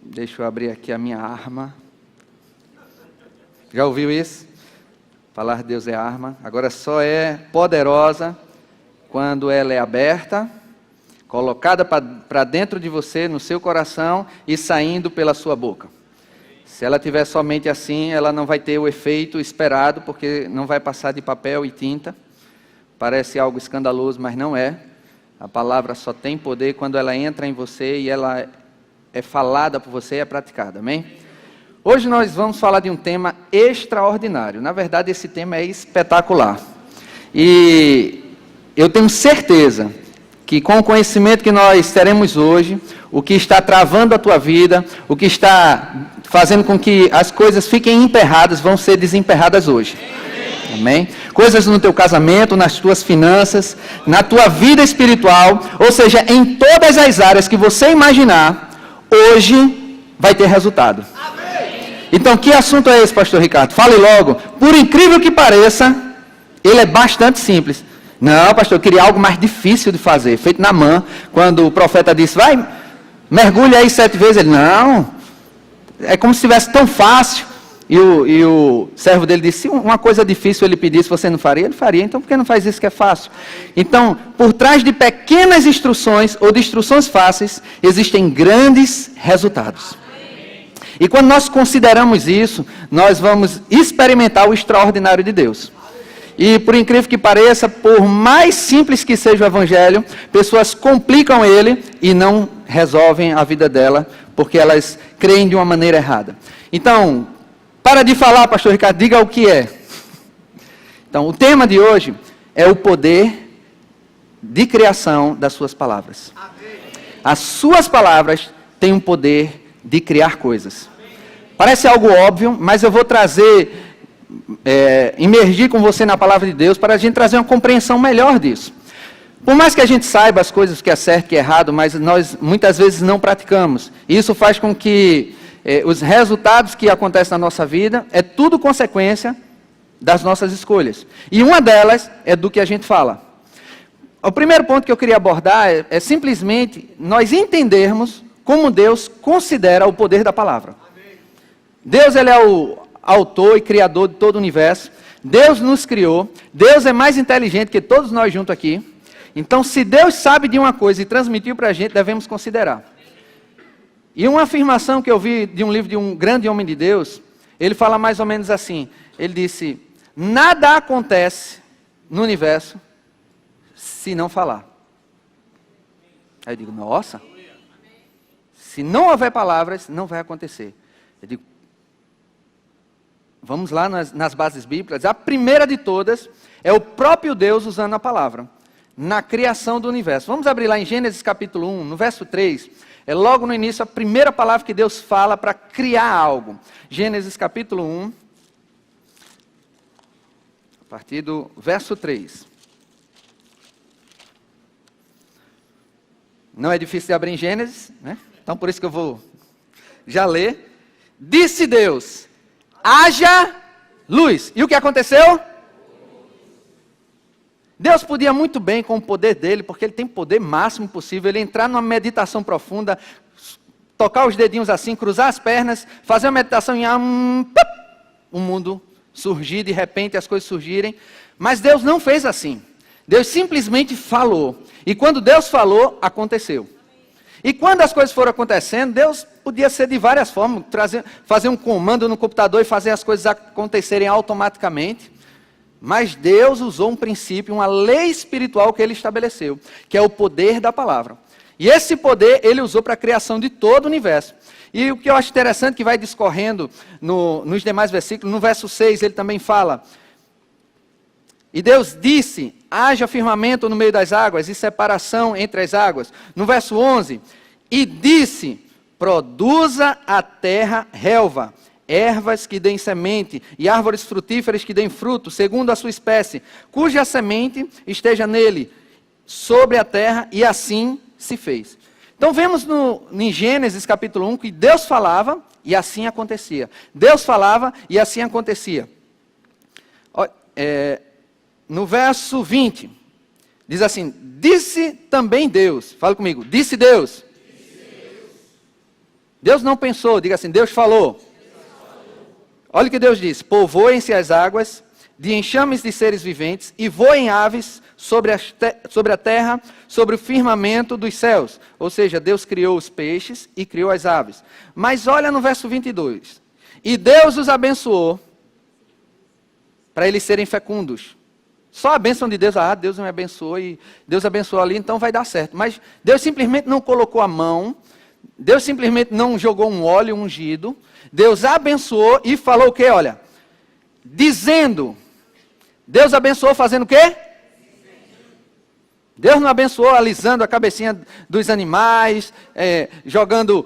Deixa eu abrir aqui a minha arma. Já ouviu isso? Falar de Deus é arma. Agora só é poderosa quando ela é aberta, colocada para dentro de você, no seu coração e saindo pela sua boca. Se ela tiver somente assim, ela não vai ter o efeito esperado, porque não vai passar de papel e tinta. Parece algo escandaloso, mas não é. A palavra só tem poder quando ela entra em você e ela é falada por você e é praticada, amém? Hoje nós vamos falar de um tema extraordinário. Na verdade, esse tema é espetacular. E eu tenho certeza que com o conhecimento que nós teremos hoje, o que está travando a tua vida, o que está fazendo com que as coisas fiquem emperradas, vão ser desemperradas hoje. Amém? Coisas no teu casamento, nas tuas finanças, na tua vida espiritual, ou seja, em todas as áreas que você imaginar, hoje vai ter resultado. Então, que assunto é esse, pastor Ricardo? Fale logo. Por incrível que pareça, ele é bastante simples. Não, pastor, eu queria algo mais difícil de fazer, feito na mão. Quando o profeta disse, vai, mergulha aí 7 vezes, ele, não, é como se estivesse tão fácil. E o servo dele disse, se uma coisa difícil ele pedisse, você não faria? Ele faria, então por que não faz isso que é fácil? Então, por trás de pequenas instruções, ou de instruções fáceis, existem grandes resultados. E quando nós consideramos isso, nós vamos experimentar o extraordinário de Deus. E por incrível que pareça, por mais simples que seja o evangelho, pessoas complicam ele e não resolvem a vida dela, porque elas creem de uma maneira errada. Então, para de falar, pastor Ricardo, diga o que é. Então, o tema de hoje é o poder de criação das suas palavras. As suas palavras têm um poder de criar coisas. Parece algo óbvio, mas eu vou trazer, imergir com você na palavra de Deus para a gente trazer uma compreensão melhor disso. Por mais que a gente saiba as coisas que é certo e que é errado, mas nós muitas vezes não praticamos. E isso faz com que os resultados que acontecem na nossa vida é tudo consequência das nossas escolhas. E uma delas é do que a gente fala. O primeiro ponto que eu queria abordar é simplesmente nós entendermos como Deus considera o poder da palavra. Deus, ele é o autor e criador de todo o universo. Deus nos criou. Deus é mais inteligente que todos nós juntos aqui. Então, se Deus sabe de uma coisa e transmitiu para a gente, devemos considerar. E uma afirmação que eu vi de um livro de um grande homem de Deus, ele fala mais ou menos assim. Ele disse, nada acontece no universo se não falar. Aí eu digo, nossa, se não houver palavras, não vai acontecer. Eu digo, vamos lá nas bases bíblicas. A primeira de todas é o próprio Deus usando a palavra na criação do universo. Vamos abrir lá em Gênesis capítulo 1, no verso 3. É logo no início a primeira palavra que Deus fala para criar algo. Gênesis capítulo 1, a partir do verso 3. Não é difícil de abrir em Gênesis, né? Então por isso que eu vou já ler. Disse Deus, haja luz. E o que aconteceu? Deus podia muito bem, com o poder dele, porque ele tem poder máximo possível, ele entrar numa meditação profunda, tocar os dedinhos assim, cruzar as pernas, fazer uma meditação e o mundo surgir, de repente as coisas surgirem. Mas Deus não fez assim. Deus simplesmente falou. E quando Deus falou, aconteceu. E quando as coisas foram acontecendo, Deus podia ser de várias formas, fazer um comando no computador e fazer as coisas acontecerem automaticamente. Mas Deus usou um princípio, uma lei espiritual que ele estabeleceu, que é o poder da palavra. E esse poder ele usou para a criação de todo o universo. E o que eu acho interessante que vai discorrendo nos demais versículos, no verso 6 ele também fala, e Deus disse, haja firmamento no meio das águas e separação entre as águas. No verso 11, e disse, produza a terra relva, ervas que deem semente e árvores frutíferas que deem fruto, segundo a sua espécie, cuja semente esteja nele, sobre a terra, e assim se fez. Então vemos em Gênesis capítulo 1 que Deus falava e assim acontecia. Deus falava e assim acontecia. No verso 20, diz assim, disse também Deus, fala comigo, disse Deus. Deus não pensou, diga assim, Deus falou. Olha o que Deus diz: povoem-se as águas de enxames de seres viventes e voem aves sobre a terra, sobre o firmamento dos céus. Ou seja, Deus criou os peixes e criou as aves. Mas olha no verso 22. E Deus os abençoou para eles serem fecundos. Só a bênção de Deus, Deus me abençoou e Deus abençoou ali, então vai dar certo. Mas Deus simplesmente não colocou a mão, Deus simplesmente não jogou um óleo ungido, Deus abençoou e falou o quê? Olha, dizendo, Deus abençoou fazendo o quê? Deus não abençoou alisando a cabecinha dos animais, jogando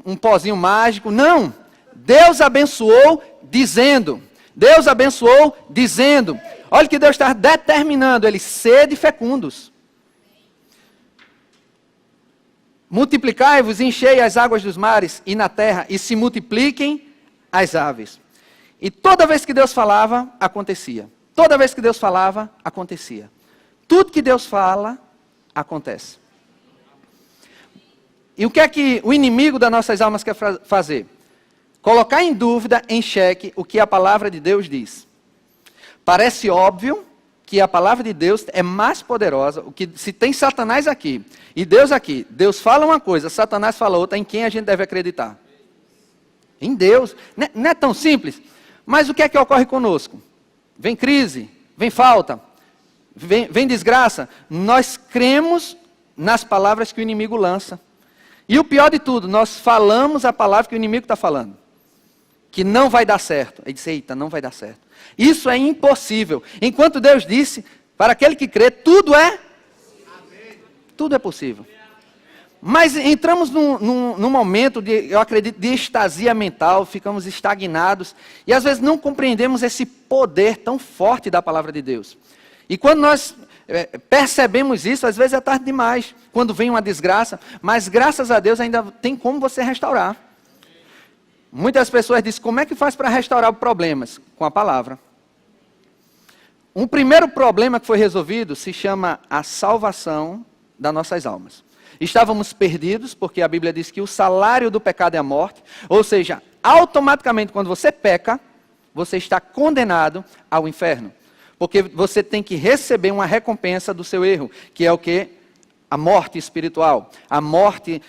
um pozinho mágico, não. Deus abençoou dizendo, Deus abençoou dizendo. Olha o que Deus está determinando, eles sede fecundos. Multiplicai-vos e enchei as águas dos mares e na terra, e se multipliquem as aves. E toda vez que Deus falava, acontecia. Toda vez que Deus falava, acontecia. Tudo que Deus fala, acontece. E o que é que o inimigo das nossas almas quer fazer? Colocar em dúvida, em xeque, o que a palavra de Deus diz. Parece óbvio que a palavra de Deus é mais poderosa, o que se tem Satanás aqui e Deus aqui, Deus fala uma coisa, Satanás fala outra, em quem a gente deve acreditar? Em Deus. Não é tão simples, mas o que é que ocorre conosco? Vem crise, vem falta, vem desgraça, nós cremos nas palavras que o inimigo lança. E o pior de tudo, nós falamos a palavra que o inimigo está falando, que não vai dar certo. Ele disse, eita, não vai dar certo. Isso é impossível. Enquanto Deus disse, para aquele que crê, tudo é possível. Mas entramos num momento, eu acredito, de extasia mental, ficamos estagnados, e às vezes não compreendemos esse poder tão forte da palavra de Deus. E quando nós percebemos isso, às vezes é tarde demais, quando vem uma desgraça, mas graças a Deus ainda tem como você restaurar. Muitas pessoas dizem, como é que faz para restaurar problemas? Com a palavra. Um primeiro problema que foi resolvido se chama a salvação das nossas almas. Estávamos perdidos, porque a Bíblia diz que o salário do pecado é a morte, ou seja, automaticamente quando você peca, você está condenado ao inferno. Porque você tem que receber uma recompensa do seu erro, que é o quê? A morte espiritual, a morte,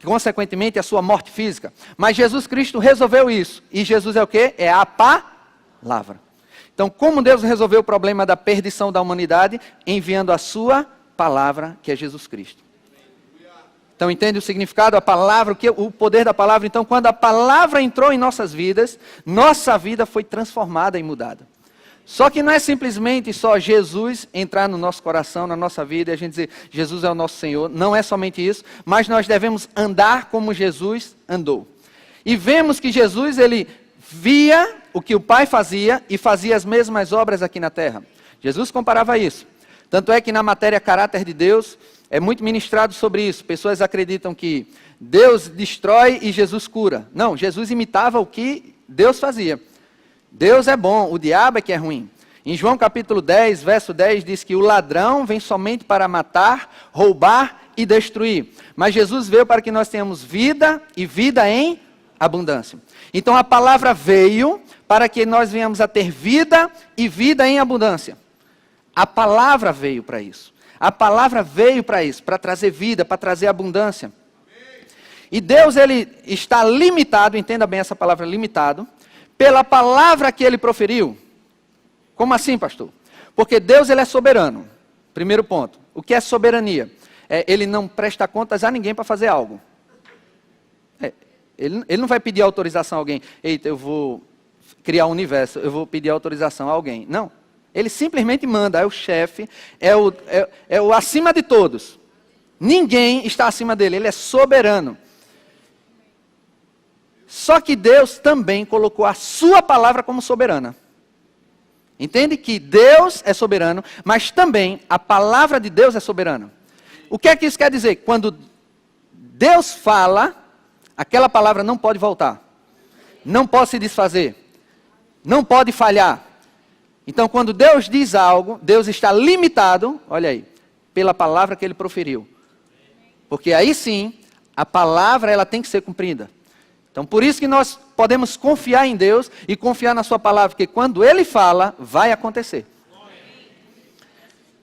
consequentemente, a sua morte física. Mas Jesus Cristo resolveu isso. E Jesus é o quê? É a palavra. Então, como Deus resolveu o problema da perdição da humanidade? Enviando a sua palavra, que é Jesus Cristo. Então, entende o significado? A palavra, o poder da palavra. Então, quando a palavra entrou em nossas vidas, nossa vida foi transformada e mudada. Só que não é simplesmente só Jesus entrar no nosso coração, na nossa vida, e a gente dizer, Jesus é o nosso Senhor. Não é somente isso, mas nós devemos andar como Jesus andou. E vemos que Jesus, ele via o que o Pai fazia e fazia as mesmas obras aqui na terra. Jesus comparava isso. Tanto é que na matéria caráter de Deus, é muito ministrado sobre isso. Pessoas acreditam que Deus destrói e Jesus cura. Não, Jesus imitava o que Deus fazia. Deus é bom, o diabo é que é ruim. Em João capítulo 10, verso 10, diz que o ladrão vem somente para matar, roubar e destruir. Mas Jesus veio para que nós tenhamos vida e vida em abundância. Então a palavra veio para que nós venhamos a ter vida e vida em abundância. A palavra veio para isso. A palavra veio para isso, para trazer vida, para trazer abundância. E Deus, ele está limitado, entenda bem essa palavra limitado, pela palavra que ele proferiu. Como assim, pastor? Porque Deus, ele é soberano. Primeiro ponto. O que é soberania? Ele não presta contas a ninguém para fazer algo. Ele não vai pedir autorização a alguém. Eita, eu vou criar um universo, eu vou pedir autorização a alguém. Não. Ele simplesmente manda, é o chefe, é o acima de todos. Ninguém está acima dele, ele é soberano. Só que Deus também colocou a sua palavra como soberana. Entende que Deus é soberano, mas também a palavra de Deus é soberana. O que é que isso quer dizer? Quando Deus fala, aquela palavra não pode voltar. Não pode se desfazer. Não pode falhar. Então, quando Deus diz algo, Deus está limitado, olha aí, pela palavra que ele proferiu. Porque aí sim, A palavra, ela tem que ser cumprida. Então, por isso que nós podemos confiar em Deus e confiar na sua palavra, porque quando Ele fala, vai acontecer.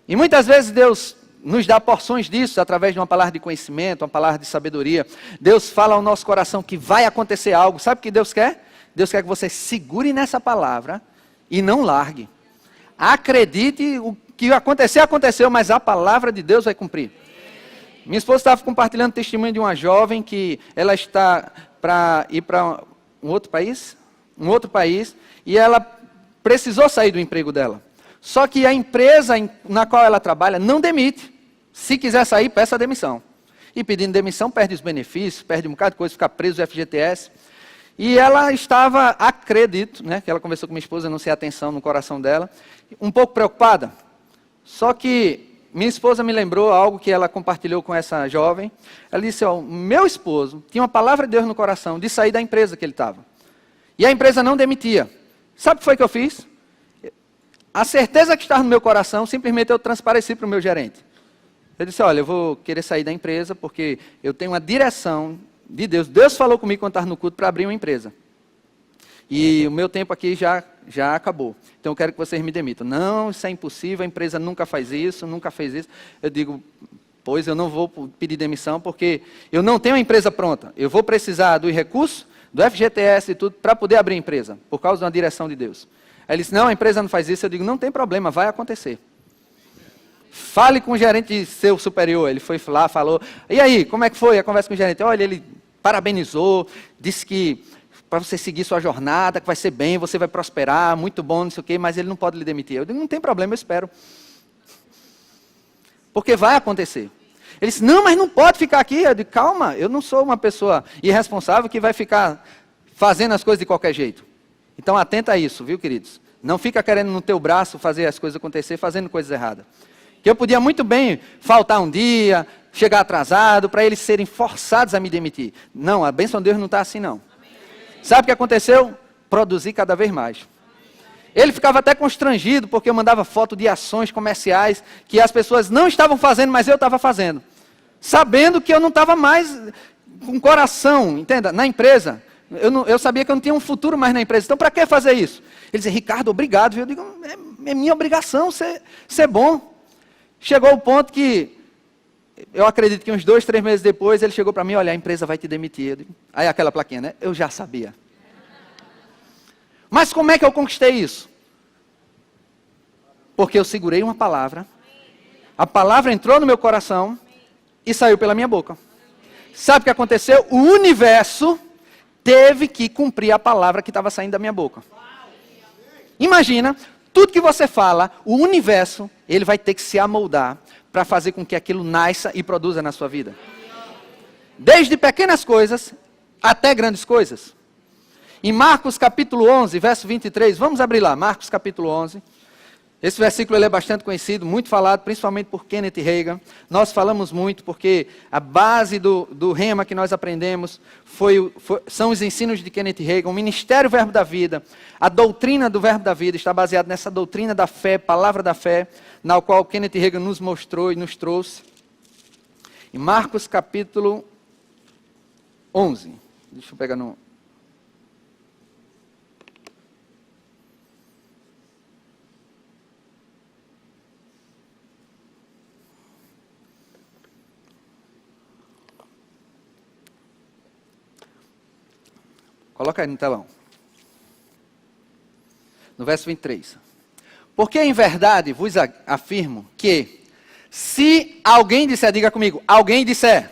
E muitas vezes Deus nos dá porções disso, através de uma palavra de conhecimento, uma palavra de sabedoria. Deus fala ao nosso coração que vai acontecer algo. Sabe o que Deus quer? Deus quer que você segure nessa palavra e não largue. Acredite, o que acontecer, aconteceu, mas a palavra de Deus vai cumprir. Minha esposa estava compartilhando o testemunho de uma jovem que ela está para ir para um outro país, e ela precisou sair do emprego dela. Só que a empresa na qual ela trabalha não demite. Se quiser sair, peça demissão. E pedindo demissão, perde os benefícios, perde um bocado de coisa, fica preso o FGTS. E ela estava, acredito, né, que ela conversou com minha esposa, não sei a atenção no coração dela, um pouco preocupada. Só que minha esposa me lembrou algo que ela compartilhou com essa jovem. Ela disse, ó, meu esposo tinha uma palavra de Deus no coração de sair da empresa que ele estava. E a empresa não demitia. Sabe o que foi que eu fiz? A certeza que estava no meu coração, simplesmente eu transpareci para o meu gerente. Eu disse, olha, eu vou querer sair da empresa porque eu tenho uma direção de Deus. Deus falou comigo quando estava no culto para abrir uma empresa. E o meu tempo aqui já acabou. Então eu quero que vocês me demitam. Não, isso é impossível, a empresa nunca faz isso, nunca fez isso. Eu digo, pois eu não vou pedir demissão porque eu não tenho a empresa pronta. Eu vou precisar dos recursos, do FGTS e tudo, para poder abrir a empresa, por causa de uma direção de Deus. Aí ele disse, não, a empresa não faz isso. Eu digo, não tem problema, vai acontecer. Fale com o gerente seu superior. Ele foi lá, falou, e aí, como é que foi a conversa com o gerente? Olha, ele parabenizou, disse que para você seguir sua jornada, que vai ser bem, você vai prosperar, muito bom, não sei o quê, mas ele não pode lhe demitir. Eu digo, não tem problema, eu espero. Porque vai acontecer. Ele disse, não, mas não pode ficar aqui. Eu digo, calma, eu não sou uma pessoa irresponsável que vai ficar fazendo as coisas de qualquer jeito. Então atenta a isso, viu, queridos? Não fica querendo no teu braço fazer as coisas acontecer, fazendo coisas erradas. Que eu podia muito bem faltar um dia, chegar atrasado, para eles serem forçados a me demitir. Não, a bênção de Deus não está assim não. Sabe o que aconteceu? Produzir cada vez mais. Ele ficava até constrangido, porque eu mandava foto de ações comerciais, que as pessoas não estavam fazendo, mas eu estava fazendo. Sabendo que eu não estava mais com coração, entenda, na empresa. Eu sabia que eu não tinha um futuro mais na empresa. Então, para que fazer isso? Ele dizia, Ricardo, obrigado. Viu? Eu digo, é minha obrigação ser bom. Chegou o ponto que, eu acredito que uns 2, 3 meses depois, ele chegou para mim, olha, a empresa vai te demitir. Eu digo, aí aquela plaquinha, né? Eu já sabia. Mas como é que eu conquistei isso? Porque eu segurei uma palavra, a palavra entrou no meu coração e saiu pela minha boca. Sabe o que aconteceu? O universo teve que cumprir a palavra que estava saindo da minha boca. Imagina, tudo que você fala, o universo, ele vai ter que se amoldar para fazer com que aquilo nasça e produza na sua vida. Desde pequenas coisas até grandes coisas. Em Marcos capítulo 11, verso 23, vamos abrir lá, Marcos capítulo 11. Esse versículo ele é bastante conhecido, muito falado, principalmente por Kenneth Hagin. Nós falamos muito porque a base do rema que nós aprendemos são os ensinos de Kenneth Hagin. O ministério Verbo da Vida, a doutrina do Verbo da Vida está baseada nessa doutrina da fé, palavra da fé, na qual Kenneth Hagin nos mostrou e nos trouxe. Em Marcos capítulo 11, deixa eu pegar no... Coloca aí no telão. No verso 23. Porque em verdade vos afirmo que, se alguém disser, diga comigo, alguém disser.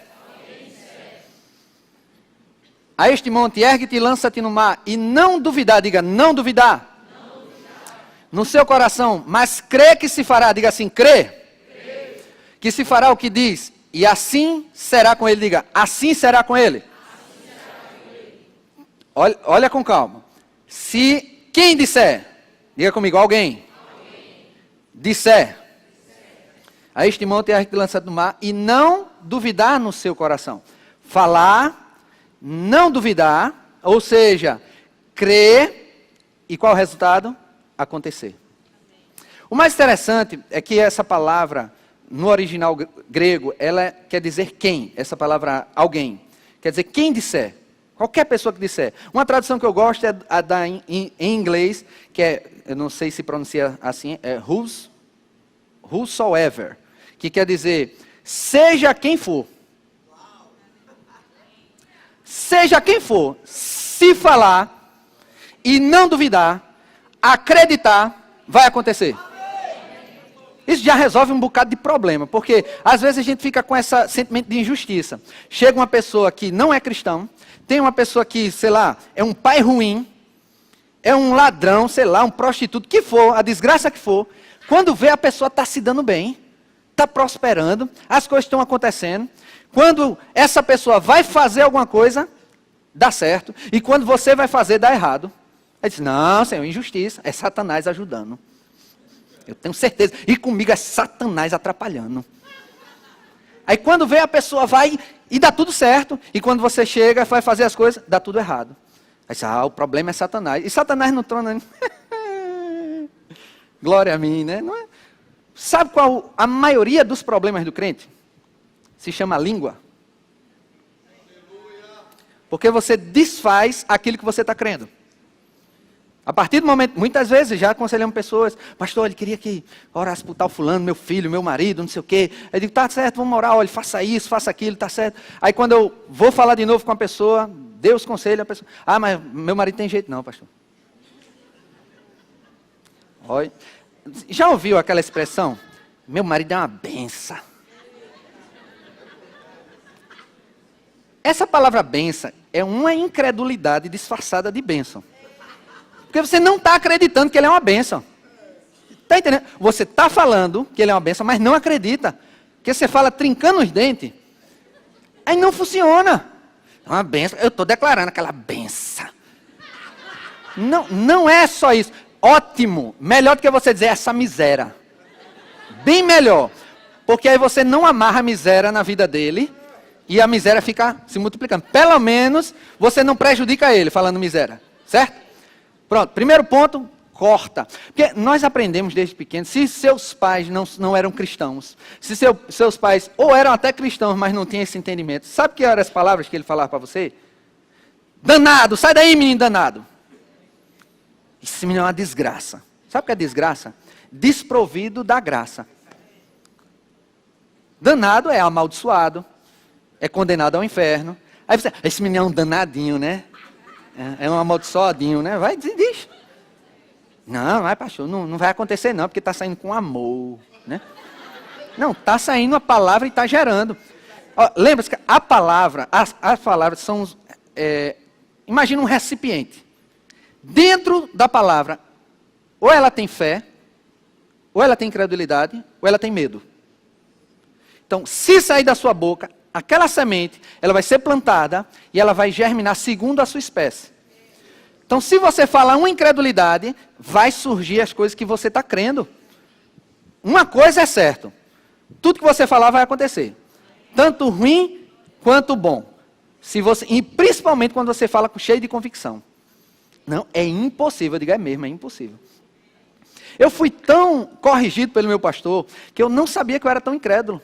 A este monte, ergue-te e lança-te no mar, e não duvidar, diga, não duvidar. No seu coração, mas crê que se fará, diga assim, crê. Que se fará o que diz, e assim será com ele, diga, assim será com ele. Olha com calma. Se quem disser, diga comigo, alguém. Disser. A este monte é lançado no mar e não duvidar no seu coração. Falar, não duvidar, ou seja, crer, e qual o resultado? Acontecer. O mais interessante é que essa palavra, no original grego, ela quer dizer quem, essa palavra alguém. Quer dizer, quem disser. Qualquer pessoa que disser. Uma tradução que eu gosto é a da em inglês, que é, eu não sei se pronuncia assim, é whosoever, que quer dizer, seja quem for. Seja quem for, se falar e não duvidar, acreditar, vai acontecer. Isso já resolve um bocado de problema, porque às vezes a gente fica com esse sentimento de injustiça. Chega uma pessoa que não é cristão, tem uma pessoa que, sei lá, é um pai ruim, é um ladrão, sei lá, um prostituto, que for, a desgraça que for, quando vê a pessoa está se dando bem, está prosperando, as coisas estão acontecendo, quando essa pessoa vai fazer alguma coisa, dá certo, e quando você vai fazer, dá errado. Aí diz, não, Senhor, injustiça, é Satanás ajudando. Eu tenho certeza. E comigo é Satanás atrapalhando. Aí quando vê a pessoa vai e dá tudo certo. E quando você chega, vai fazer as coisas, dá tudo errado. Aí diz, o problema é Satanás. E Satanás no trono. Glória a mim, né? Não é? Sabe qual a maioria dos problemas do crente? Se chama língua. Porque você desfaz aquilo que você está crendo. A partir do momento, muitas vezes já aconselhamos pessoas, pastor, ele queria que orasse por tal fulano, meu filho, meu marido, não sei o quê. Aí eu digo, tá certo, vamos orar, olha, faça isso, faça aquilo, tá certo. Aí quando eu vou falar de novo com a pessoa, Deus conselha a pessoa, mas meu marido tem jeito não, pastor. Olha, já ouviu aquela expressão? Meu marido é uma benção. Essa palavra benção é uma incredulidade disfarçada de bênção. Porque você não está acreditando que ele é uma bênção. Está entendendo? Você está falando que ele é uma bênção, mas não acredita. Porque você fala trincando os dentes. Aí não funciona. É uma bênção. Eu estou declarando aquela bênção. Não é só isso. Ótimo. Melhor do que você dizer essa miséria. Bem melhor. Porque aí você não amarra a miséria na vida dele. E a miséria fica se multiplicando. Pelo menos você não prejudica ele falando miséria. Certo? Pronto, primeiro ponto, corta. Porque nós aprendemos desde pequenos, se seus pais não eram cristãos, se seus pais ou eram até cristãos, mas não tinham esse entendimento, sabe que eram as palavras que ele falava para você? Danado, sai daí menino danado. Esse menino é uma desgraça. Sabe o que é desgraça? Desprovido da graça. Danado é amaldiçoado, é condenado ao inferno. Aí você, esse menino é um danadinho, né? É um amaldiçoadinho, né? Vai, diz. Não, vai, pastor, não vai acontecer não, porque está saindo com amor, né? Não, está saindo a palavra e está gerando. Lembra-se que a palavra, as palavras são, imagina um recipiente. Dentro da palavra, ou ela tem fé, ou ela tem incredulidade, ou ela tem medo. Então, se sair da sua boca, aquela semente, ela vai ser plantada e ela vai germinar segundo a sua espécie. Então, se você falar uma incredulidade, vai surgir as coisas que você está crendo. Uma coisa é certo. Tudo que você falar vai acontecer. Tanto ruim quanto bom. E principalmente quando você fala cheio de convicção. Não, é impossível. Eu digo, é mesmo, é impossível. Eu fui tão corrigido pelo meu pastor, que eu não sabia que eu era tão incrédulo.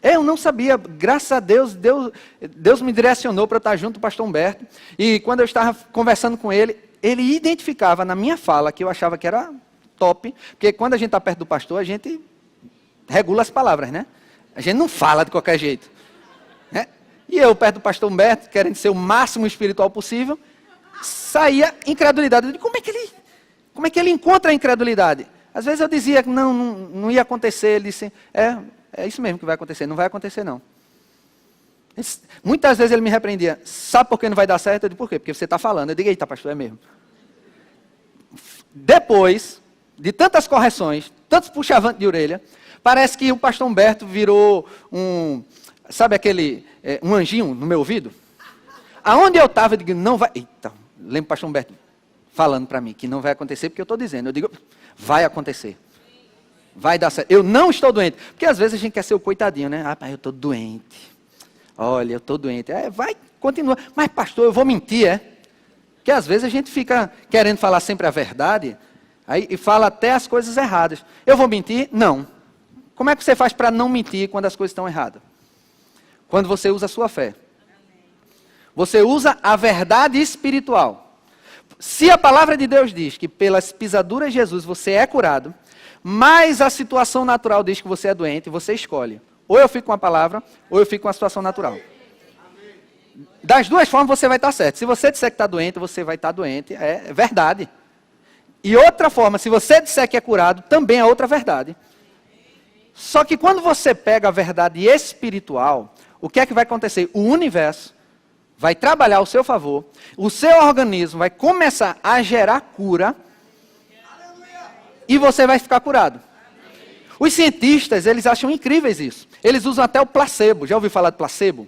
Eu não sabia, graças a Deus, Deus me direcionou para eu estar junto do pastor Humberto. E quando eu estava conversando com ele, ele identificava na minha fala, que eu achava que era top, porque quando a gente está perto do pastor, a gente regula as palavras, né? A gente não fala de qualquer jeito. Né? E eu, perto do pastor Humberto, querendo ser o máximo espiritual possível, saía incredulidade. Eu digo, como é que ele encontra a incredulidade? Às vezes eu dizia que não ia acontecer, ele disse, é isso mesmo que vai acontecer, não vai acontecer não. Muitas vezes ele me repreendia, sabe por que não vai dar certo? Eu digo, por quê? Porque você está falando. Eu digo, eita pastor, é mesmo. Depois de tantas correções, tantos puxavantes de orelha, parece que o pastor Humberto virou sabe um anjinho no meu ouvido? Aonde eu estava, eu digo, não vai, eita, lembro o pastor Humberto falando para mim, que não vai acontecer, porque eu estou dizendo, eu digo, vai acontecer. Vai dar certo. Eu não estou doente. Porque às vezes a gente quer ser o coitadinho, né? Pai, eu estou doente. Olha, eu estou doente. Vai, continua. Mas pastor, eu vou mentir, Porque às vezes a gente fica querendo falar sempre a verdade, e fala até as coisas erradas. Eu vou mentir? Não. Como é que você faz para não mentir quando as coisas estão erradas? Quando você usa a sua fé. Você usa a verdade espiritual. Se a palavra de Deus diz que pelas pisaduras de Jesus você é curado, mas a situação natural diz que você é doente, você escolhe. Ou eu fico com a palavra, ou eu fico com a situação natural. Das duas formas você vai estar certo. Se você disser que está doente, você vai estar doente. É verdade. E outra forma, se você disser que é curado, também é outra verdade. Só que quando você pega a verdade espiritual, o que é que vai acontecer? O universo vai trabalhar ao seu favor, o seu organismo vai começar a gerar cura, e você vai ficar curado. Os cientistas, eles acham incríveis isso. Eles usam até o placebo. Já ouviu falar de placebo?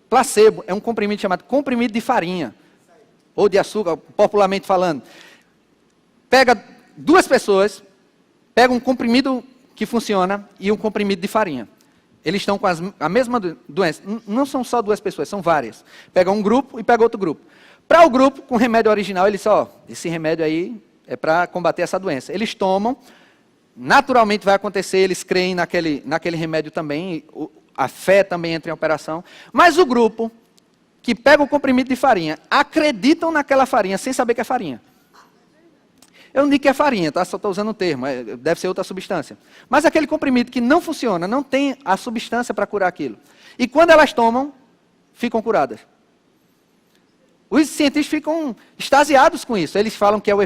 Placebo é um comprimido chamado comprimido de farinha, ou de açúcar, popularmente falando. Pega duas pessoas, pega um comprimido que funciona e um comprimido de farinha. Eles estão com a mesma doença. Não são só duas pessoas, são várias. Pega um grupo e pega outro grupo. Para o grupo, com o remédio original, eles só, esse remédio aí é para combater essa doença. Eles tomam, naturalmente vai acontecer, eles creem naquele remédio também, a fé também entra em operação. Mas o grupo que pega o comprimido de farinha, acreditam naquela farinha sem saber que é farinha. Eu não digo que é farinha, tá? Só estou usando o termo, deve ser outra substância. Mas aquele comprimido que não funciona, não tem a substância para curar aquilo. E quando elas tomam, ficam curadas. Os cientistas ficam extasiados com isso. Eles falam que é o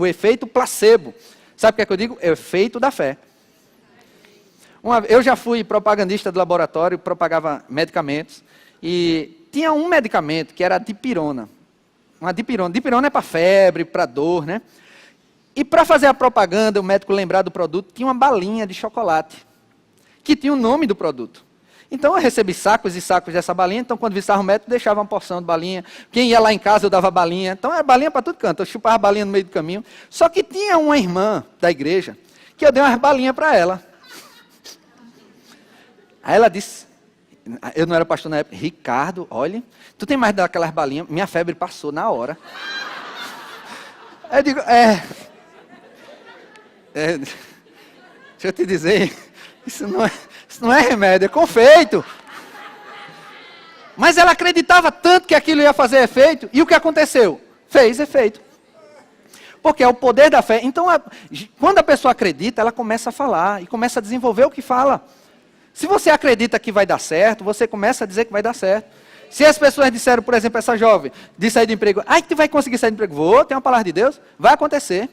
efeito placebo. Sabe o que é que eu digo? É o efeito da fé. Eu já fui propagandista do laboratório, propagava medicamentos. E tinha um medicamento que era a dipirona. Uma dipirona. Dipirona é para febre, para dor, né? E para fazer a propaganda, o médico lembrar do produto, tinha uma balinha de chocolate, que tinha o nome do produto. Então eu recebi sacos e sacos dessa balinha, então quando visitava o médico, deixava uma porção de balinha. Quem ia lá em casa, eu dava balinha. Então era balinha para todo canto, eu chupava a balinha no meio do caminho. Só que tinha uma irmã da igreja, que eu dei umas balinhas para ela. Aí ela disse, eu não era pastor na época, Ricardo, olha, tu tem mais daquelas balinhas? Minha febre passou na hora. Aí eu digo, deixa eu te dizer, isso não é remédio, é confeito. Mas ela acreditava tanto que aquilo ia fazer efeito, e o que aconteceu? Fez efeito. Porque é o poder da fé. Então, quando a pessoa acredita, ela começa a falar, e começa a desenvolver o que fala. Se você acredita que vai dar certo, você começa a dizer que vai dar certo. Se as pessoas disseram, por exemplo, essa jovem, de sair do emprego, tu vai conseguir sair do emprego? Vou, tem uma palavra de Deus, vai acontecer.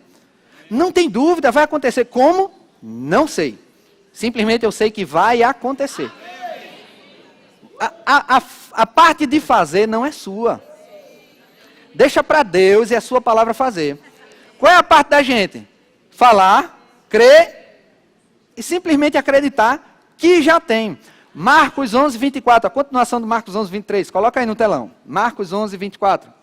Não tem dúvida, vai acontecer. Como? Não sei. Simplesmente eu sei que vai acontecer. A parte de fazer não é sua. Deixa para Deus e a sua palavra fazer. Qual é a parte da gente? Falar, crer e simplesmente acreditar que já tem. Marcos 11, 24, a continuação do Marcos 11, 23. Coloca aí no telão. Marcos 11, 24.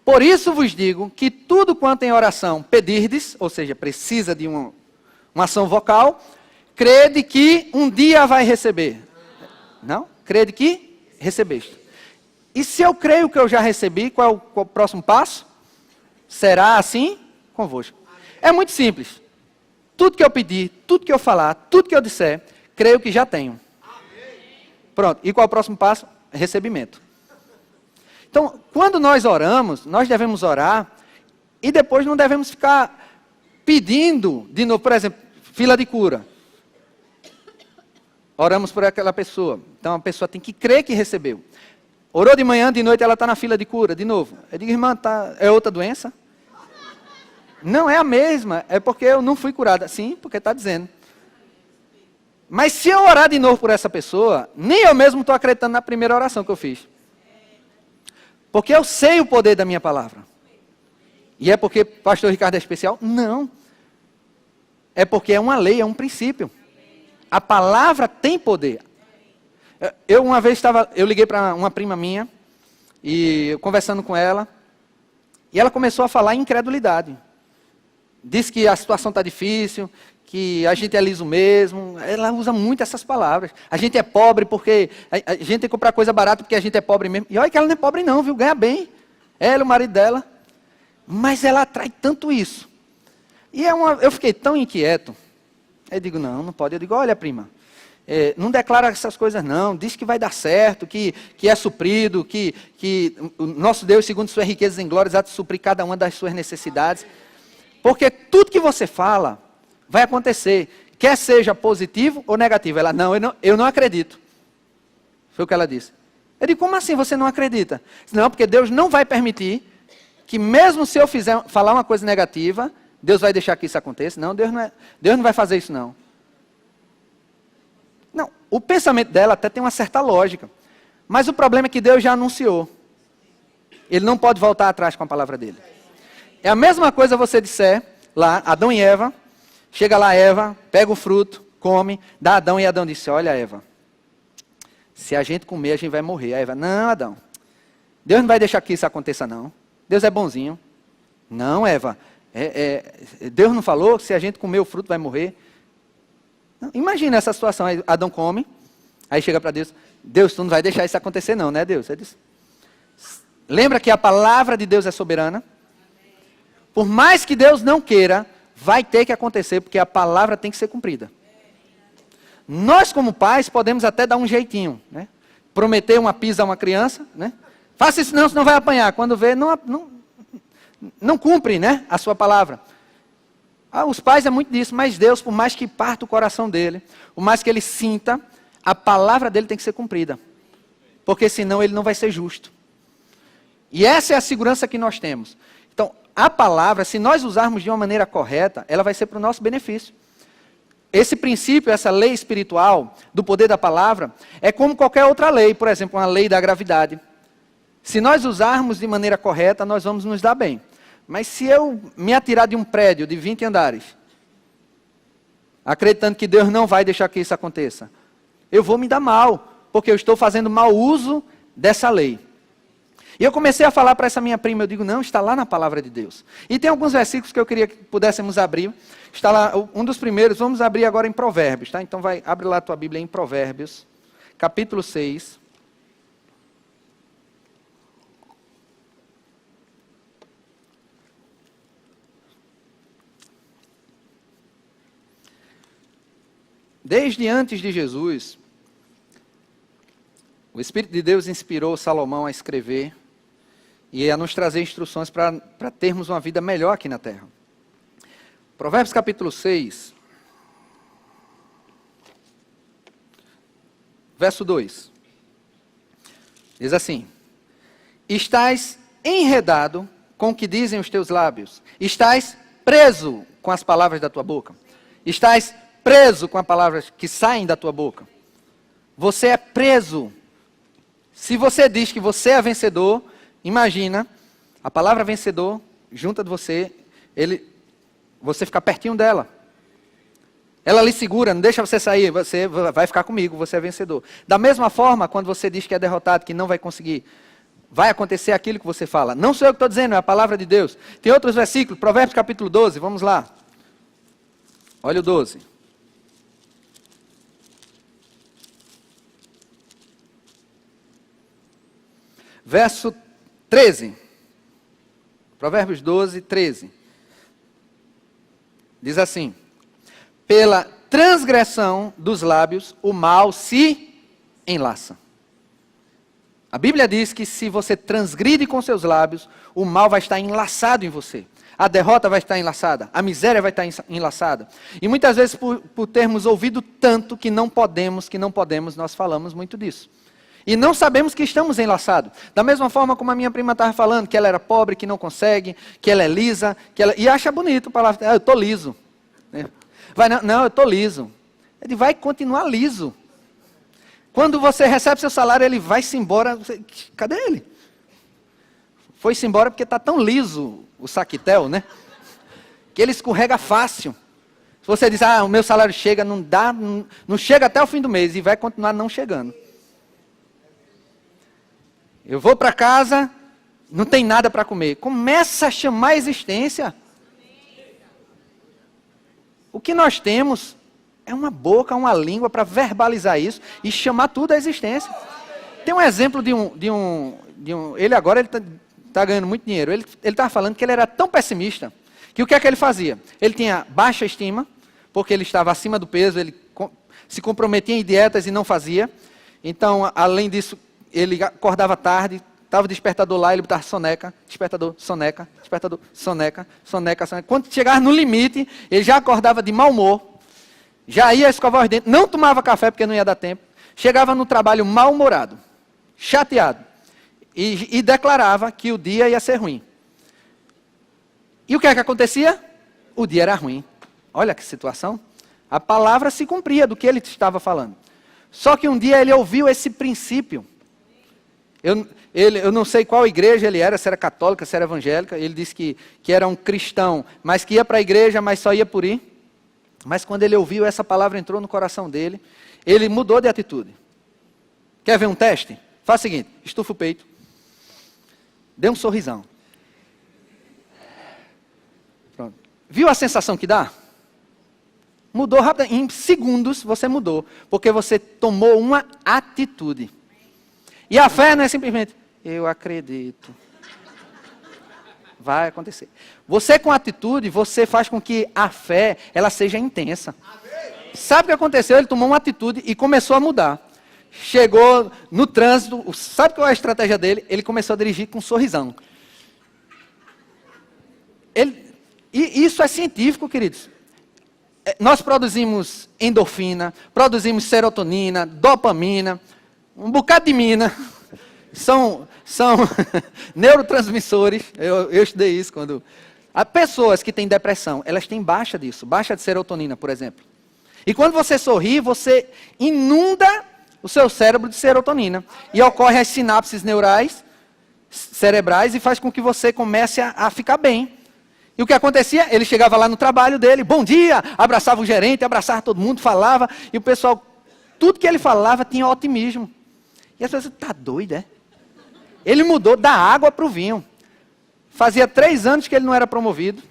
Por isso vos digo que tudo quanto em oração pedirdes, ou seja, precisa de uma ação vocal, crede que um dia vai receber. Não? Crede que recebeste. E se eu creio que eu já recebi, qual é o próximo passo? Será assim convosco. É muito simples. Tudo que eu pedir, tudo que eu falar, tudo que eu disser, creio que já tenho. Pronto. E qual é o próximo passo? Recebimento. Então, quando nós oramos, nós devemos orar e depois não devemos ficar pedindo de novo. Por exemplo, fila de cura. Oramos por aquela pessoa. Então, a pessoa tem que crer que recebeu. Orou de manhã, de noite, ela está na fila de cura, de novo. Eu digo, irmã, é outra doença? Não é a mesma, é porque eu não fui curada. Sim, porque está dizendo. Mas se eu orar de novo por essa pessoa, nem eu mesmo estou acreditando na primeira oração que eu fiz. Porque eu sei o poder da minha palavra. E é porque pastor Ricardo é especial? Não. É porque é uma lei, é um princípio. A palavra tem poder. Eu uma vez eu liguei para uma prima minha, e eu conversando com ela, e ela começou a falar em incredulidade. Disse que a situação está difícil, que a gente é liso mesmo. Ela usa muito essas palavras. A gente é pobre porque a gente tem que comprar coisa barata porque a gente é pobre mesmo. E olha que ela não é pobre não, viu? Ganha bem. Ela e o marido dela. Mas ela atrai tanto isso. E eu fiquei tão inquieto. Eu digo, não pode. Eu digo, olha prima, não declara essas coisas não, diz que vai dar certo, que é suprido, que o nosso Deus, segundo suas riquezas em glórias, há de suprir cada uma das suas necessidades. Porque tudo que você fala vai acontecer, quer seja positivo ou negativo. Ela, eu não acredito. Foi o que ela disse. Eu digo, como assim você não acredita? Não, porque Deus não vai permitir que mesmo se eu falar uma coisa negativa, Deus vai deixar que isso aconteça. Não, Deus não vai fazer isso não. Não, o pensamento dela até tem uma certa lógica. Mas o problema é que Deus já anunciou. Ele não pode voltar atrás com a palavra dele. É a mesma coisa você disser lá, Adão e Eva, chega lá Eva, pega o fruto, come, dá a Adão e Adão disse, olha Eva, se a gente comer a gente vai morrer. A Eva, não Adão, Deus não vai deixar que isso aconteça não. Deus é bonzinho. Não Eva, Deus não falou que se a gente comer o fruto vai morrer. Não, imagina essa situação, aí Adão come, aí chega para Deus, Deus tu não vai deixar isso acontecer não, né Deus? Ele diz, lembra que a palavra de Deus é soberana? Por mais que Deus não queira, vai ter que acontecer, porque a palavra tem que ser cumprida. Nós, como pais, podemos até dar um jeitinho, né? Prometer uma pizza a uma criança, né? Faça isso não, senão vai apanhar. Quando vê, não cumpre, né, a sua palavra. Os pais é muito disso, mas Deus, por mais que parta o coração dele, por mais que ele sinta, a palavra dele tem que ser cumprida. Porque senão ele não vai ser justo. E essa é a segurança que nós temos. Então, a palavra, se nós usarmos de uma maneira correta, ela vai ser para o nosso benefício. Esse princípio, essa lei espiritual do poder da palavra, é como qualquer outra lei, por exemplo, uma lei da gravidade. Se nós usarmos de maneira correta, nós vamos nos dar bem. Mas se eu me atirar de um prédio de 20 andares, acreditando que Deus não vai deixar que isso aconteça, eu vou me dar mal, porque eu estou fazendo mau uso dessa lei. E eu comecei a falar para essa minha prima, eu digo, não, está lá na palavra de Deus. E tem alguns versículos que eu queria que pudéssemos abrir. Está lá, um dos primeiros, vamos abrir agora em Provérbios, tá? Então abre lá a tua Bíblia em Provérbios, capítulo 6. Desde antes de Jesus, o Espírito de Deus inspirou Salomão a escrever e a nos trazer instruções para termos uma vida melhor aqui na terra. Provérbios capítulo 6, verso 2. Diz assim, estás enredado com o que dizem os teus lábios, estás preso com as palavras da tua boca, estás preso com as palavras que saem da tua boca. Você é preso. Se você diz que você é vencedor, imagina, a palavra vencedor, junta de você, você fica pertinho dela. Ela lhe segura, não deixa você sair, você vai ficar comigo, você é vencedor. Da mesma forma, quando você diz que é derrotado, que não vai conseguir, vai acontecer aquilo que você fala. Não sou eu que estou dizendo, é a palavra de Deus. Tem outros versículos, Provérbios capítulo 12, vamos lá. Olha o 12. Verso 13. Provérbios 12, 13. Diz assim, pela transgressão dos lábios, o mal se enlaça. A Bíblia diz que se você transgride com seus lábios, o mal vai estar enlaçado em você. A derrota vai estar enlaçada, a miséria vai estar enlaçada. E muitas vezes, por termos ouvido tanto que não podemos, nós falamos muito disso. E não sabemos que estamos enlaçados. Da mesma forma como a minha prima estava falando, que ela era pobre, que não consegue, que ela é lisa, e acha bonito a palavra, eu estou liso. Não, eu estou liso. Ele vai continuar liso. Quando você recebe seu salário, ele vai-se embora. Cadê ele? Foi-se embora porque está tão liso o saquitel, né? Que ele escorrega fácil. Se você diz, o meu salário chega, não chega até o fim do mês, e vai continuar não chegando. Eu vou para casa, não tem nada para comer. Começa a chamar a existência. O que nós temos é uma boca, uma língua para verbalizar isso e chamar tudo à existência. Tem um exemplo de um ele agora está ganhando muito dinheiro. Ele estava falando que ele era tão pessimista que o que é que ele fazia? Ele tinha baixa estima, porque ele estava acima do peso, ele se comprometia em dietas e não fazia. Então, além disso, ele acordava tarde, estava o despertador lá, ele botava soneca, despertador, soneca, despertador, soneca, soneca, soneca. Quando chegava no limite, ele já acordava de mau humor, já ia escovar os dentes, não tomava café porque não ia dar tempo, chegava no trabalho mal-humorado, chateado, e declarava que o dia ia ser ruim. E o que é que acontecia? O dia era ruim. Olha que situação. A palavra se cumpria do que ele estava falando. Só que um dia ele ouviu esse princípio. Eu não sei qual igreja ele era, se era católica, se era evangélica. Ele disse que era um cristão, mas que ia para a igreja, mas só ia por ir. Mas quando ele ouviu, essa palavra entrou no coração dele. Ele mudou de atitude. Quer ver um teste? Faz o seguinte, estufa o peito. Dê um sorrisão. Pronto. Viu a sensação que dá? Mudou rápido. Em segundos você mudou. Porque você tomou uma atitude. E a fé não é simplesmente, eu acredito. Vai acontecer. Você com atitude, você faz com que a fé, ela seja intensa. Sabe o que aconteceu? Ele tomou uma atitude e começou a mudar. Chegou no trânsito, sabe qual é a estratégia dele? Ele começou a dirigir com um sorrisão. E isso é científico, queridos. Nós produzimos endorfina, produzimos serotonina, dopamina, um bocado de mina. São neurotransmissores. Eu estudei isso quando... Há pessoas que têm depressão, elas têm baixa disso, baixa de serotonina, por exemplo. E quando você sorri, você inunda o seu cérebro de serotonina. E ocorrem as sinapses neurais, cerebrais, e faz com que você comece a ficar bem. E o que acontecia? Ele chegava lá no trabalho dele, bom dia, abraçava o gerente, abraçava todo mundo, falava, e o pessoal, tudo que ele falava tinha otimismo. E as pessoas, tá doido, é? Ele mudou da água para o vinho. Fazia 3 anos que ele não era promovido,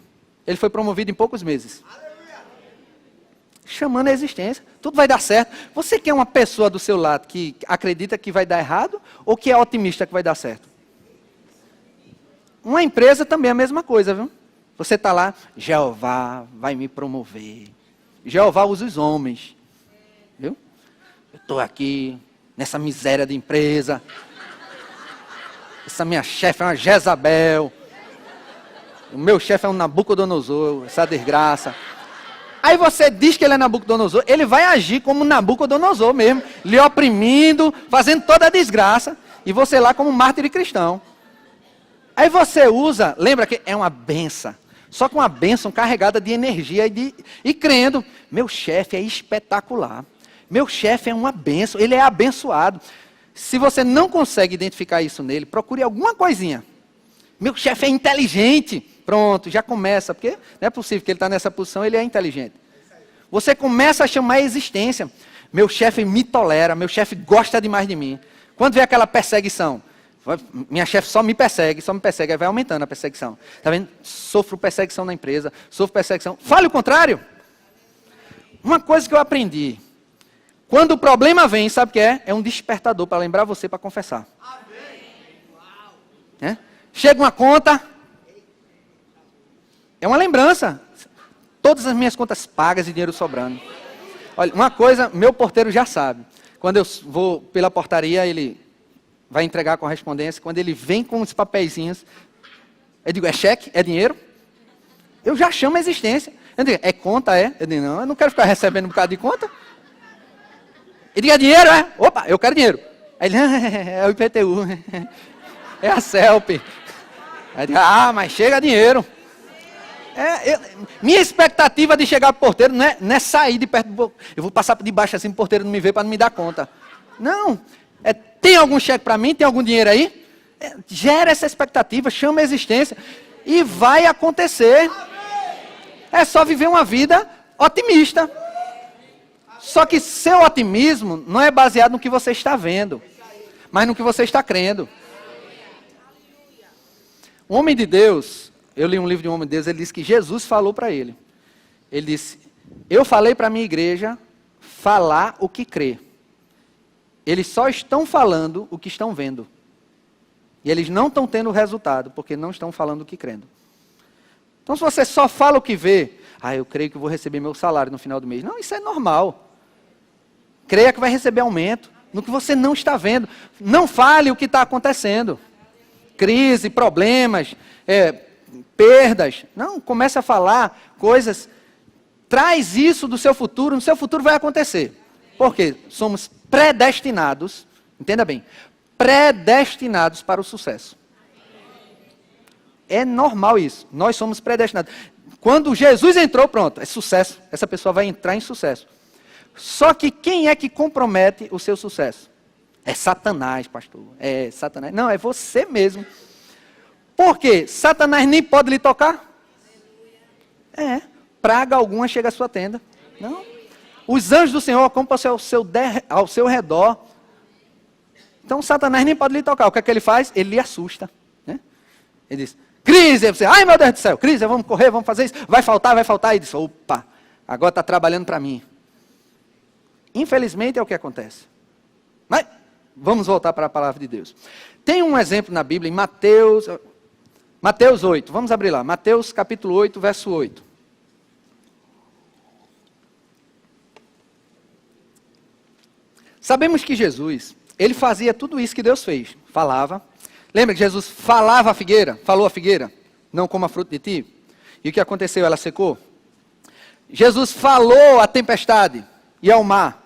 ele foi promovido em poucos meses. Chamando a existência, tudo vai dar certo. Você quer uma pessoa do seu lado que acredita que vai dar errado, ou que é otimista que vai dar certo? Uma empresa também é a mesma coisa, viu? Você está lá, Jeová vai me promover. Jeová usa os homens. Viu? Eu estou aqui, nessa miséria de empresa. Essa minha chefe é uma Jezabel. O meu chefe é um Nabucodonosor, essa desgraça. Aí você diz que ele é Nabucodonosor, ele vai agir como Nabucodonosor mesmo, lhe oprimindo, fazendo toda a desgraça, e você lá como mártir cristão. Aí você usa, lembra que é uma benção, só que uma bênção carregada de energia e crendo, meu chefe é espetacular, meu chefe é uma bênção, ele é abençoado. Se você não consegue identificar isso nele, procure alguma coisinha. Meu chefe é inteligente. Pronto, já começa, porque não é possível que ele está nessa posição, ele é inteligente. Você começa a chamar a existência. Meu chefe me tolera, meu chefe gosta demais de mim. Quando vem aquela perseguição, minha chefe só me persegue, aí vai aumentando a perseguição. Está vendo? Sofro perseguição na empresa, sofro perseguição. Fale o contrário. Uma coisa que eu aprendi, quando o problema vem, sabe o que é? É um despertador para lembrar você para confessar. É? Chega uma conta, é uma lembrança. Todas as minhas contas pagas e dinheiro sobrando. Olha, uma coisa, meu porteiro já sabe. Quando eu vou pela portaria, ele vai entregar a correspondência. Quando ele vem com os papeizinhos, eu digo, é cheque? É dinheiro? Eu já chamo a existência. Eu digo, é conta, é? Eu digo, não, eu não quero ficar recebendo um bocado de conta. Ele diz, é dinheiro, é? Opa, eu quero dinheiro. Aí ele, é o IPTU, é a CELP. Aí eu digo, mas chega dinheiro. Minha expectativa de chegar para o porteiro não é sair de perto do... Eu vou passar por debaixo assim, o porteiro não me vê para não me dar conta. Não. Tem algum cheque para mim? Tem algum dinheiro aí? Gera essa expectativa, chama a existência. E vai acontecer. É só viver uma vida otimista. Só que seu otimismo não é baseado no que você está vendo, mas no que você está crendo. Um homem de Deus, eu li um livro de um homem de Deus, ele disse que Jesus falou para ele. Ele disse, eu falei para a minha igreja falar o que crê. Eles só estão falando o que estão vendo. E eles não estão tendo resultado, porque não estão falando o que crendo. Então se você só fala o que vê, eu creio que vou receber meu salário no final do mês. Não, isso é normal. Creia que vai receber aumento no que você não está vendo. Não fale o que está acontecendo. Crise, problemas, perdas. Não, comece a falar coisas. Traz isso do seu futuro, no seu futuro vai acontecer. Por quê? Somos predestinados, entenda bem, predestinados para o sucesso. É normal isso, nós somos predestinados. Quando Jesus entrou, pronto, é sucesso, essa pessoa vai entrar em sucesso. Só que quem é que compromete o seu sucesso? É Satanás, pastor, é Satanás. Não, é você mesmo. Por quê? Satanás nem pode lhe tocar? Praga alguma chega à sua tenda. Não. Os anjos do Senhor acampam ao seu redor. Então Satanás nem pode lhe tocar. O que é que ele faz? Ele lhe assusta. Né? Ele diz, crise, aí você, ai meu Deus do céu, crise, vamos correr, vamos fazer isso, vai faltar. E diz, opa, agora está trabalhando para mim. Infelizmente é o que acontece. Mas vamos voltar para a palavra de Deus. Tem um exemplo na Bíblia, em Mateus 8, vamos abrir lá, Mateus capítulo 8, verso 8. Sabemos que Jesus, ele fazia tudo isso que Deus fez. Falava. Lembra que Jesus falava a figueira? Falou a figueira, não coma fruto de ti. E o que aconteceu? Ela secou. Jesus falou à tempestade e ao mar.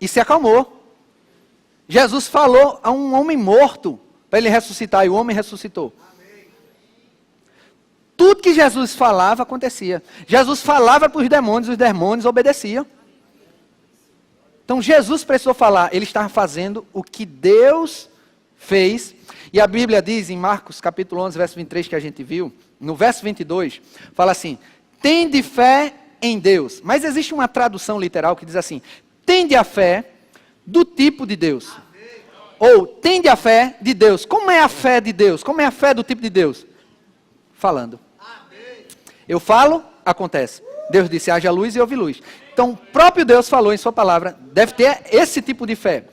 E se acalmou. Jesus falou a um homem morto para ele ressuscitar. E o homem ressuscitou. Amém. Tudo que Jesus falava acontecia. Jesus falava para os demônios obedeciam. Então Jesus precisou falar, ele estava fazendo o que Deus fez. E a Bíblia diz em Marcos capítulo 11, verso 23 que a gente viu, no verso 22, fala assim, tende fé em Deus. Mas existe uma tradução literal que diz assim, tende a fé do tipo de Deus. Ou tende a fé de Deus. Como é a fé de Deus? Como é a fé do tipo de Deus? Falando. Eu falo, acontece. Deus disse, haja luz e houve luz. Então, o próprio Deus falou em sua palavra, deve ter esse tipo de fé.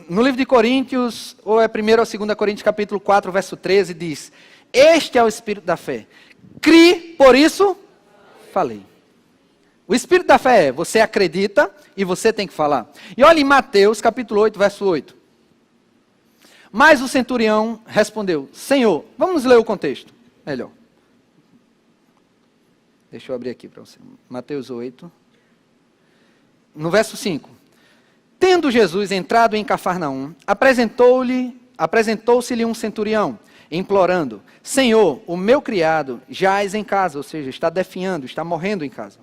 No livro de Coríntios, ou é 1 ou 2 Coríntios, capítulo 4, verso 13, diz, este é o espírito da fé. Crie, por isso, falei. O espírito da fé é, você acredita e você tem que falar. E olha em Mateus, capítulo 8, verso 8. Mas o centurião respondeu, Senhor, vamos ler o contexto, melhor. Deixa eu abrir aqui para você. Mateus 8. No verso 5. Tendo Jesus entrado em Cafarnaum, apresentou-se-lhe um centurião, implorando, Senhor, o meu criado jaz em casa, ou seja, está definhando, está morrendo em casa.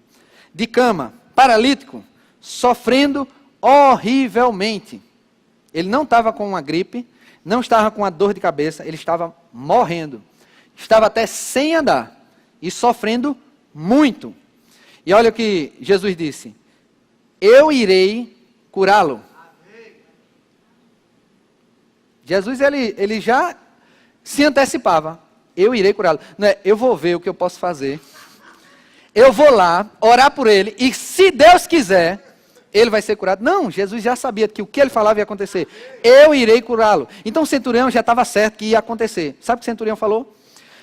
De cama, paralítico, sofrendo horrivelmente. Ele não estava com uma gripe, não estava com uma dor de cabeça, ele estava morrendo. Estava até sem andar e sofrendo muito. E olha o que Jesus disse. Eu irei curá-lo. Jesus, ele já se antecipava. Eu irei curá-lo. Não é, eu vou ver o que eu posso fazer. Eu vou lá, orar por ele. E se Deus quiser, ele vai ser curado. Não, Jesus já sabia que o que ele falava ia acontecer. Eu irei curá-lo. Então o centurião já estava certo que ia acontecer. Sabe o que o centurião falou?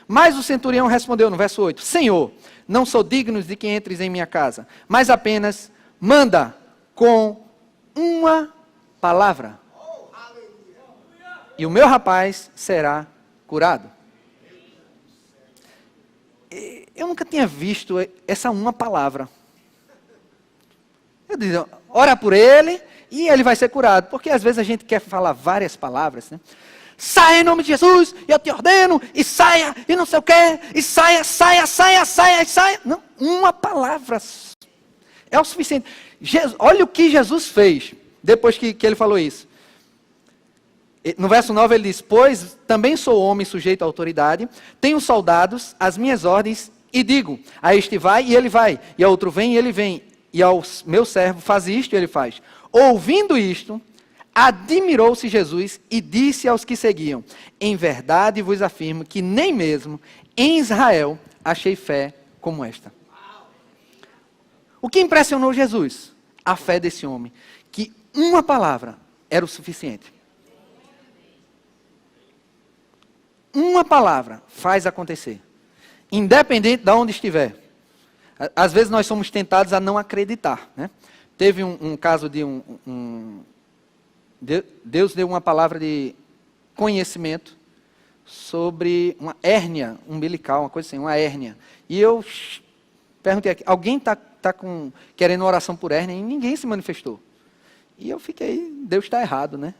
Mas o centurião respondeu no verso 8. Senhor, não sou digno de que entres em minha casa, mas apenas manda com uma palavra. E o meu rapaz será curado. Eu nunca tinha visto essa uma palavra. Eu dizia, ora por ele e ele vai ser curado. Porque às vezes a gente quer falar várias palavras, né? Saia em nome de Jesus, eu te ordeno, e saia, e não sei o quê, e saia. Não, uma palavra é o suficiente. Olha o que Jesus fez, depois que ele falou isso. No verso 9 ele diz, pois também sou homem sujeito à autoridade, tenho soldados, as minhas ordens, e digo, a este vai, e ele vai, e a outro vem, e ele vem, e ao meu servo faz isto, e ele faz. Ouvindo isto, admirou-se Jesus e disse aos que seguiam, em verdade vos afirmo que nem mesmo em Israel achei fé como esta. O que impressionou Jesus? A fé desse homem, que uma palavra era o suficiente. Uma palavra faz acontecer, independente de onde estiver. Às vezes nós somos tentados a não acreditar, né? teve um caso de Deus deu uma palavra de conhecimento sobre uma hérnia umbilical, uma coisa assim, uma hérnia. E eu perguntei aqui, alguém está querendo oração por hérnia? E ninguém se manifestou. E eu fiquei, Deus está errado, né?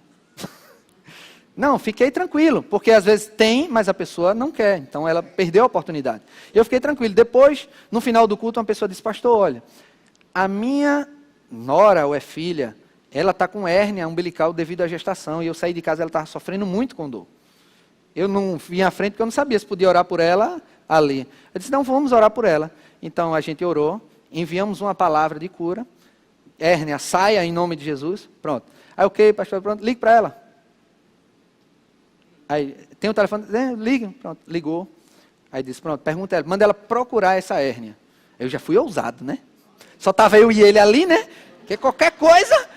Não, fiquei tranquilo, porque às vezes tem, mas a pessoa não quer, então ela perdeu a oportunidade. Eu fiquei tranquilo. Depois, no final do culto, uma pessoa disse, pastor, olha, a minha nora ou é filha, ela está com hérnia umbilical devido à gestação, e eu saí de casa, ela estava sofrendo muito com dor. Eu não vim à frente porque eu não sabia se podia orar por ela ali. Eu disse, não, vamos orar por ela. Então a gente orou, enviamos uma palavra de cura, hérnia, saia em nome de Jesus, pronto. Aí, ok, pastor, pronto, ligue para ela. Aí, tem o telefone, ligue, pronto, ligou. Aí disse, pronto, pergunta ela, manda ela procurar essa hérnia. Eu já fui ousado, né? Só estava eu e ele ali, né? Que qualquer coisa.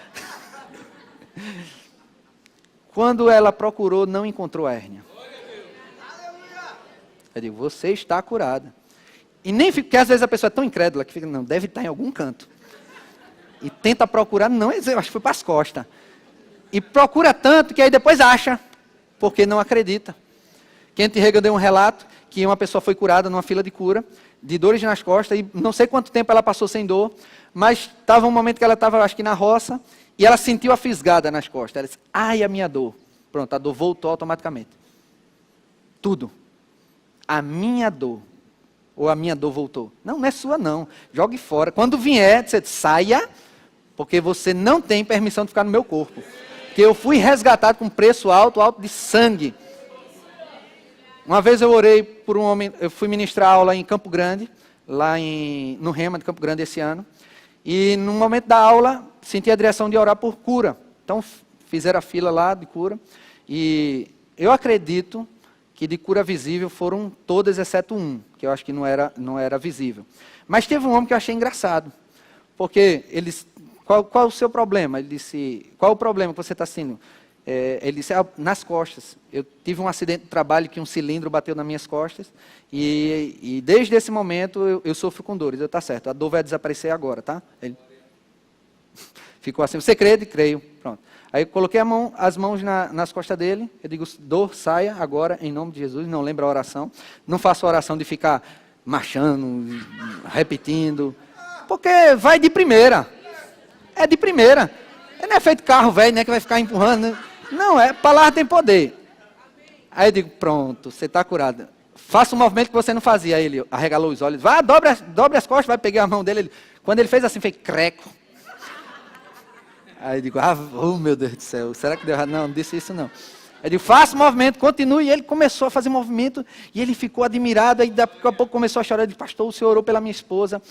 Quando ela procurou, não encontrou a hérnia. Eu digo, você está curada. E nem fica, porque às vezes a pessoa é tão incrédula que fica, não, deve estar em algum canto. E tenta procurar, não, eu acho que foi para as costas. E procura tanto que aí depois acha, porque não acredita. Kent Reagan deu um relato que uma pessoa foi curada numa fila de cura, de dores nas costas, e não sei quanto tempo ela passou sem dor, mas estava um momento que ela estava, acho que na roça, e ela sentiu a fisgada nas costas. Ela disse, ai, a minha dor. Pronto, a dor voltou automaticamente. Tudo. A minha dor. Ou a minha dor voltou. Não, não é sua não. Jogue fora. Quando vier, você saia, porque você não tem permissão de ficar no meu corpo. Porque eu fui resgatado com preço alto, alto de sangue. Uma vez eu orei por um homem, eu fui ministrar aula em Campo Grande, lá no Rema de Campo Grande esse ano. E no momento da aula, senti a direção de orar por cura. Então, fizeram a fila lá de cura. E eu acredito que de cura visível foram todas, exceto um, que eu acho que não era visível. Mas teve um homem que eu achei engraçado. Porque ele disse, qual o seu problema? Ele disse, qual o problema que você está sentindo? Ele disse, nas costas. Eu tive um acidente de trabalho que um cilindro bateu nas minhas costas. E desde esse momento eu sofro com dores. Eu, tá certo, a dor vai desaparecer agora, tá? Ele ficou assim, você crê? Creio. Pronto. Aí eu coloquei as mãos nas costas dele. Eu digo, dor, saia agora, em nome de Jesus. Não lembro a oração. Não faço a oração de ficar marchando, repetindo. Porque vai de primeira. É de primeira. Não é feito carro velho, né, que vai ficar empurrando. Não, palavra tem poder. Aí eu digo, pronto, você está curado. Faça um movimento que você não fazia. Aí ele arregalou os olhos. Vai, dobre as costas, vai pegar a mão dele. Quando ele fez assim, fez creco. Aí eu digo, oh meu Deus do céu, será que deu errado? Não disse isso não. Eu digo, faça o movimento, continue. E ele começou a fazer movimento e ele ficou admirado. Aí daqui a pouco começou a chorar. Eu disse, pastor, o senhor orou pela minha esposa.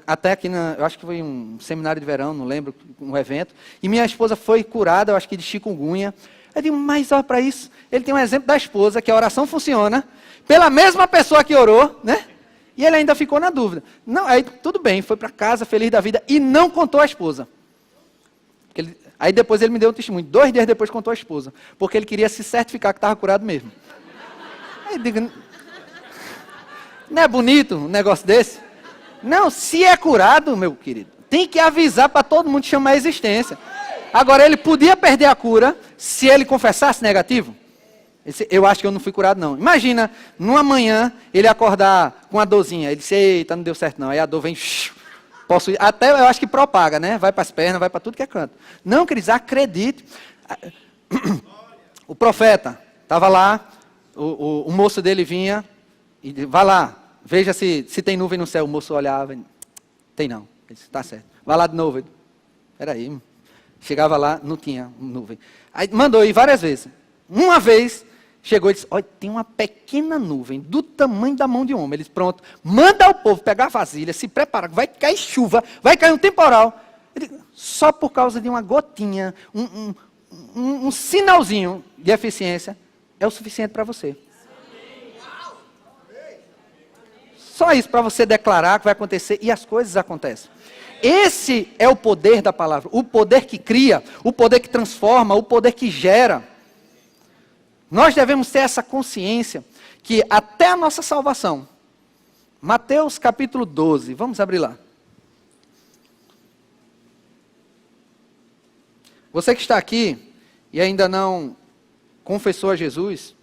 Até aqui, eu acho que foi um seminário de verão, não lembro, um evento. E minha esposa foi curada, eu acho que de chikungunya. Eu digo, mas olha para isso. Ele tem um exemplo da esposa, que a oração funciona, pela mesma pessoa que orou, né? E ele ainda ficou na dúvida. Não, aí tudo bem, foi para casa, feliz da vida, e não contou à esposa. Aí depois ele me deu um testemunho. 2 dias depois contou à esposa. Porque ele queria se certificar que estava curado mesmo. Aí eu digo, não é bonito um negócio desse? Não, se é curado, meu querido, tem que avisar para todo mundo chamar a existência. Agora, ele podia perder a cura se ele confessasse negativo? Eu acho que eu não fui curado, não. Imagina, numa manhã, ele acordar com uma dorzinha. Ele disse, eita, não deu certo não. Aí a dor vem... Posso ir, até eu acho que propaga, né? Vai para as pernas, vai para tudo que é canto. Não, queridos, acredite. O profeta estava lá, o moço dele vinha, e vai lá, veja se tem nuvem no céu. O moço olhava, tem não. Ele disse, tá certo. Vai lá de novo. Peraí. Chegava lá, não tinha nuvem. Aí mandou ir várias vezes. Uma vez, chegou e disse, olha, tem uma pequena nuvem do tamanho da mão de um homem. Ele disse, pronto, manda o povo pegar a vasilha, se prepara, vai cair chuva, vai cair um temporal. Ele disse, só por causa de uma gotinha, um sinalzinho de eficiência, é o suficiente para você. Só isso para você declarar que vai acontecer e as coisas acontecem. Esse é o poder da palavra, o poder que cria, o poder que transforma, o poder que gera. Nós devemos ter essa consciência que até a nossa salvação, Mateus capítulo 12, vamos abrir lá. Você que está aqui e ainda não confessou a Jesus,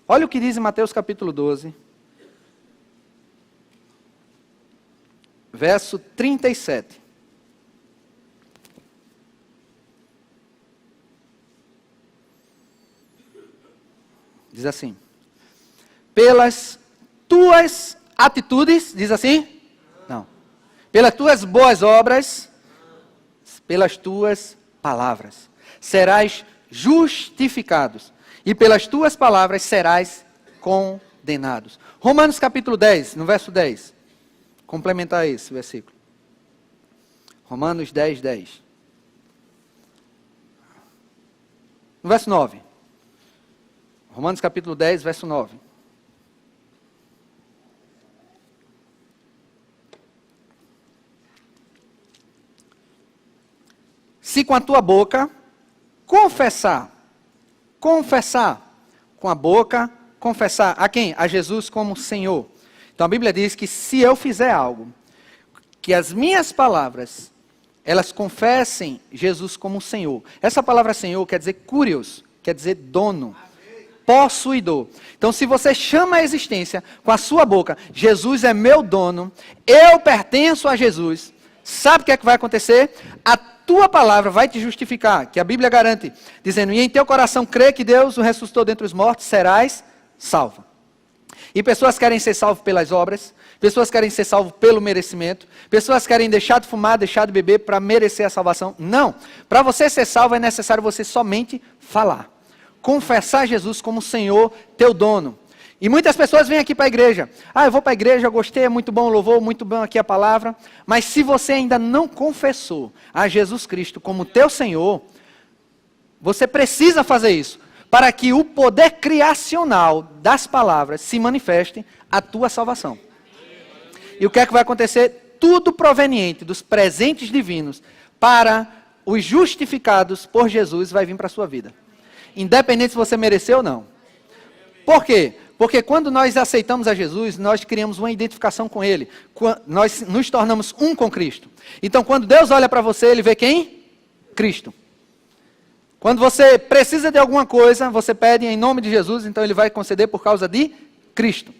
olha o que diz em Mateus capítulo 12, verso 37. Diz assim: pelas tuas atitudes, diz assim? Não. Pelas tuas boas obras, pelas tuas palavras, serás justificados, e pelas tuas palavras serás condenados. Romanos capítulo 10, no verso 10. Complementar esse versículo. Romanos 10, 10. No verso 9. Romanos capítulo 10, verso 9. Se com a tua boca confessar com a boca, confessar a quem? A Jesus como Senhor. Então a Bíblia diz que se eu fizer algo, que as minhas palavras, elas confessem Jesus como Senhor. Essa palavra Senhor quer dizer curios, quer dizer dono, possuidor. Então se você chama a existência com a sua boca, Jesus é meu dono, eu pertenço a Jesus, sabe o que é que vai acontecer? A tua palavra vai te justificar, que a Bíblia garante, dizendo, e em teu coração crê que Deus o ressuscitou dentre os mortos, serás salvo. E pessoas querem ser salvas pelas obras, pessoas querem ser salvas pelo merecimento, pessoas querem deixar de fumar, deixar de beber para merecer a salvação. Não, para você ser salvo é necessário você somente falar, confessar Jesus como Senhor, teu dono. E muitas pessoas vêm aqui para a igreja. Eu vou para a igreja, eu gostei, é muito bom o louvor, muito bom aqui a palavra. Mas se você ainda não confessou a Jesus Cristo como teu Senhor, você precisa fazer isso, para que o poder criacional das palavras se manifeste a tua salvação. E o que é que vai acontecer? Tudo proveniente dos presentes divinos para os justificados por Jesus vai vir para a sua vida. Independente se você mereceu ou não. Por quê? Porque quando nós aceitamos a Jesus, nós criamos uma identificação com Ele. Nós nos tornamos um com Cristo. Então, quando Deus olha para você, Ele vê quem? Cristo. Quando você precisa de alguma coisa, você pede em nome de Jesus, então Ele vai conceder por causa de Cristo.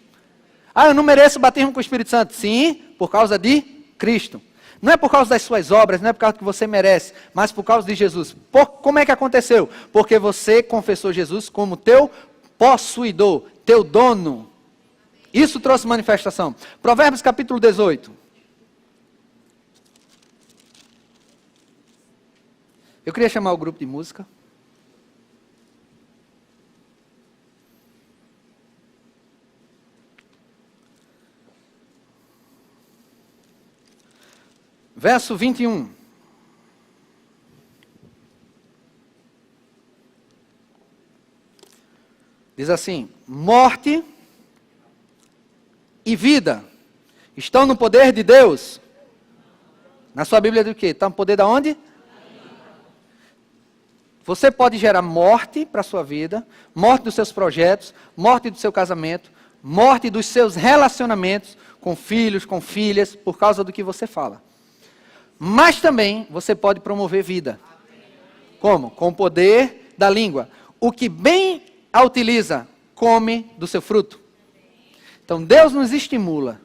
Eu não mereço o batismo com o Espírito Santo. Sim, por causa de Cristo. Não é por causa das suas obras, não é por causa do que você merece, mas por causa de Jesus. Como é que aconteceu? Porque você confessou Jesus como teu possuidor, teu dono. Isso trouxe manifestação. Provérbios capítulo 18. Eu queria chamar o grupo de música. Verso 21. Diz assim: morte e vida estão no poder de Deus. Na sua Bíblia diz o quê? Está no poder de onde? Você pode gerar morte para a sua vida, morte dos seus projetos, morte do seu casamento, morte dos seus relacionamentos com filhos, com filhas, por causa do que você fala. Mas também você pode promover vida. Como? Com o poder da língua. O que bem a utiliza, come do seu fruto. Então Deus nos estimula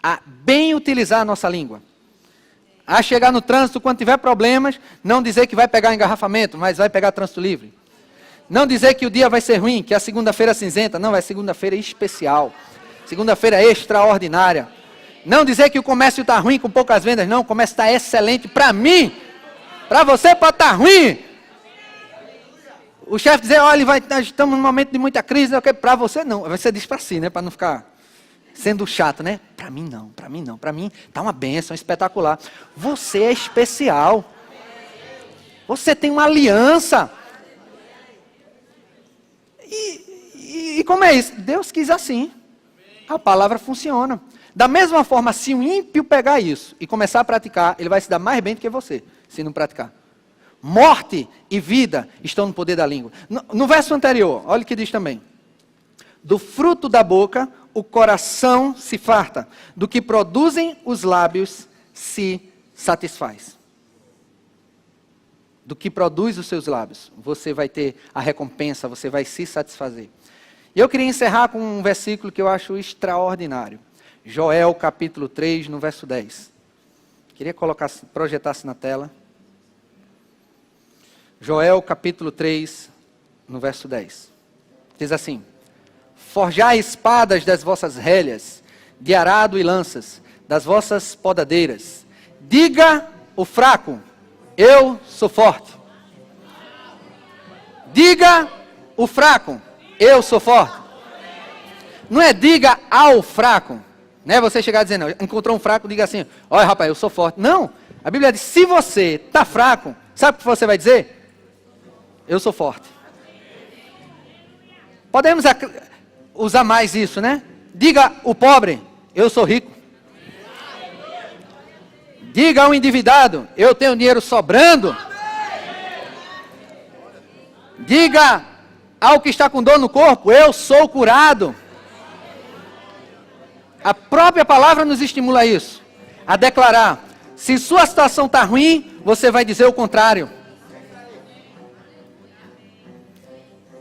a bem utilizar a nossa língua. A chegar no trânsito, quando tiver problemas, não dizer que vai pegar engarrafamento, mas vai pegar trânsito livre. Não dizer que o dia vai ser ruim, que a segunda-feira é cinzenta. Não, é segunda-feira especial. Segunda-feira extraordinária. Não dizer que o comércio está ruim com poucas vendas. Não, o comércio está excelente para mim. Para você pode estar ruim. O chefe dizer, olha, nós estamos num momento de muita crise. Para você não. Você diz para si, né? Para não ficar sendo chato, né? Para mim não, para mim não. Para mim está uma bênção espetacular. Você é especial. Você tem uma aliança. E como é isso? Deus quis assim. A palavra funciona. Da mesma forma, se um ímpio pegar isso e começar a praticar, ele vai se dar mais bem do que você, se não praticar. Morte e vida estão no poder da língua. No verso anterior, olha o que diz também. Do fruto da boca, o coração se farta. Do que produzem os lábios, se satisfaz. do que produz os seus lábios, você vai ter a recompensa, você vai se satisfazer. E eu queria encerrar com um versículo que eu acho extraordinário. Joel capítulo 3, no verso 10. Queria projetasse na tela. Joel capítulo 3, no verso 10. Diz assim: forjai espadas das vossas relhas, de arado e lanças, das vossas podadeiras. Diga o fraco, eu sou forte. Diga o fraco, eu sou forte. Não é diga ao fraco, né? Você chegar dizendo, encontrou um fraco, diga assim, olha rapaz, eu sou forte. Não, a Bíblia diz, se você está fraco, sabe o que você vai dizer? Eu sou forte. Podemos usar mais isso, né? Diga o pobre, eu sou rico. Diga ao endividado, eu tenho dinheiro sobrando. Diga ao que está com dor no corpo, eu sou curado. A própria palavra nos estimula a isso, a declarar. Se sua situação está ruim, você vai dizer o contrário.